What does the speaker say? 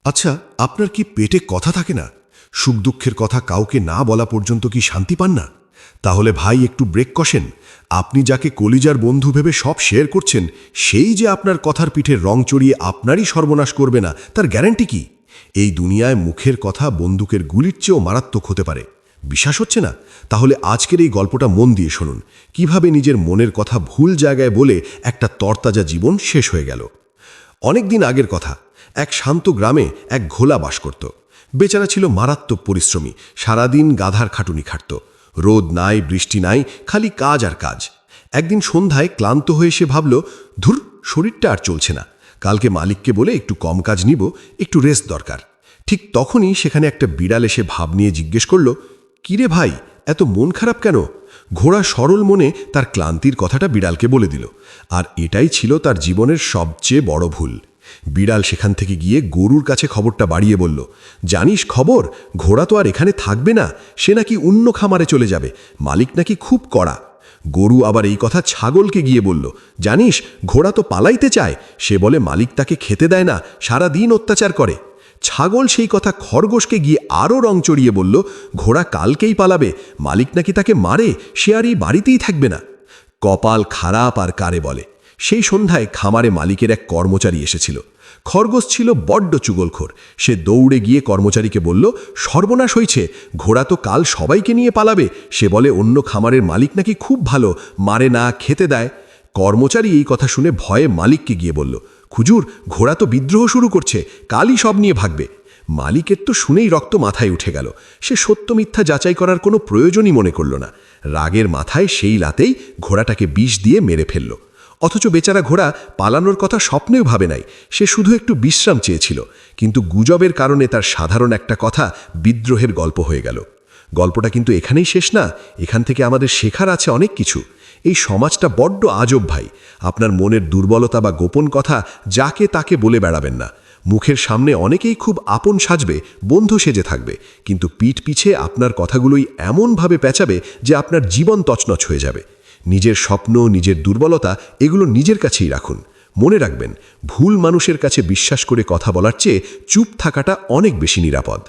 আচ্ছা, আপনার কি পেটে কথা থাকে না? সুখ দুঃখের কথা কাউকে না বলা পর্যন্ত কি শান্তি পান না? তাহলে ভাই একটু ব্রেক কষেন। আপনি যাকে কলিজার বন্ধু ভেবে সব শেয়ার করছেন, সেই যে আপনার কথার পিঠে রং চড়িয়ে আপনারই সর্বনাশ করবে না, তার গ্যারান্টি কি? এই দুনিয়ায় মুখের কথা বন্দুকের গুলির চেয়েও মারাত্মক হতে পারে। বিশ্বাস হচ্ছে না? তাহলে আজকের এই গল্পটা মন দিয়ে শুনুন, কিভাবে নিজের মনের কথা ভুল জায়গায় বলে একটা তরতাজা জীবন শেষ হয়ে গেল। অনেক দিন আগের কথা, এক শান্ত গ্রামে এক ঘোলা বাস করত। বেচারা ছিল মারাত্মক পরিশ্রমী, সারাদিন গাধার খাটুনি খাটত। রোদ নাই, বৃষ্টি নাই, খালি কাজ আর কাজ। একদিন সন্ধ্যায় ক্লান্ত হয়ে সে ভাবল, ধুর, শরীরটা আর চলছে না, কালকে মালিককে বলে একটু কম কাজ নিব, একটু রেস্ট দরকার। ঠিক তখনই সেখানে একটা বিড়াল এসে ভাব নিয়ে জিজ্ঞেস করল, কিরে ভাই, এত মন খারাপ কেন? ঘোড়া সরল মনে তার ক্লান্তির কথাটা বিড়ালকে বলে দিল। আর এটাই ছিল তার জীবনের সবচেয়ে বড় ভুল। বিড়াল সেখান থেকে গিয়ে গরুর কাছে খবরটা বাড়িয়ে বলল, জানিস খবর, ঘোড়া তো আর এখানে থাকবে না, সে নাকি অন্য খামারে চলে যাবে, মালিক নাকি খুব কড়া। গরু আবার এই কথা ছাগলকে গিয়ে বলল, জানিস ঘোড়া তো পালাইতে চায়, সে বলে মালিক তাকে খেতে দেয় না, সারা দিন অত্যাচার করে। ছাগল সেই কথা খরগোশকে গিয়ে আরও রং চড়িয়ে বলল, ঘোড়া কালকেই পালাবে, মালিক নাকি তাকে মারে, সে আর এই বাড়িতেই থাকবে না। কপাল খারাপ আর কারে বলে। সেই সন্ধ্যায় খামারে মালিকের এক কর্মচারী এসেছিল। খরগোশ ছিল বড্ড চুগলখোর। সে দৌড়ে গিয়ে কর্মচারীকে বলল, সর্বনাশ হয়েছে, ঘোড়া তো কাল সবাইকে নিয়ে পালাবে, সে বলে অন্য খামারের মালিক নাকি খুব ভালো, মারে না, খেতে দেয়। কর্মচারী এই কথা শুনে ভয়ে মালিককে গিয়ে বলল, হুজুর, ঘোড়া তো বিদ্রোহ শুরু করছে, কালই সব নিয়ে ভাগবে। মালিকের তো শুনেই রক্ত মাথায় উঠে গেল। সে সত্য মিথ্যা যাচাই করার কোনো প্রয়োজনই মনে করল না। রাগের মাথায় সেই রাতেই ঘোড়াটাকে বিষ দিয়ে মেরে ফেলল। অথচ বেচারা ঘোড়া পালানোর কথা স্বপ্নেও ভাবে নাই, সে শুধু একটু বিশ্রাম চেয়েছিল। কিন্তু গুজবের কারণে তার সাধারণ একটা কথা বিদ্রোহের গল্প হয়ে গেল। গল্পটা কিন্তু এখানেই শেষ না, এখান থেকে আমাদের শেখার আছে অনেক কিছু। এই সমাজটা বড্ড আজব ভাই। আপনার মনের দুর্বলতা বা গোপন কথা যাকে তাকে বলে বেড়াবেন না। মুখের সামনে অনেকেই খুব আপন সাজবে, বন্ধু সেজে থাকবে, কিন্তু পিঠ পিছে আপনার কথাগুলোই এমনভাবে পেঁচাবে যে আপনার জীবন তছনছ হয়ে যাবে। নিজের স্বপ্ন, নিজের দুর্বলতা, এগুলো নিজের কাছেই রাখুন। মনে রাখবেন, ভুল মানুষের কাছে বিশ্বাস করে কথা বলার চেয়ে চুপ থাকাটা অনেক বেশি নিরাপদ।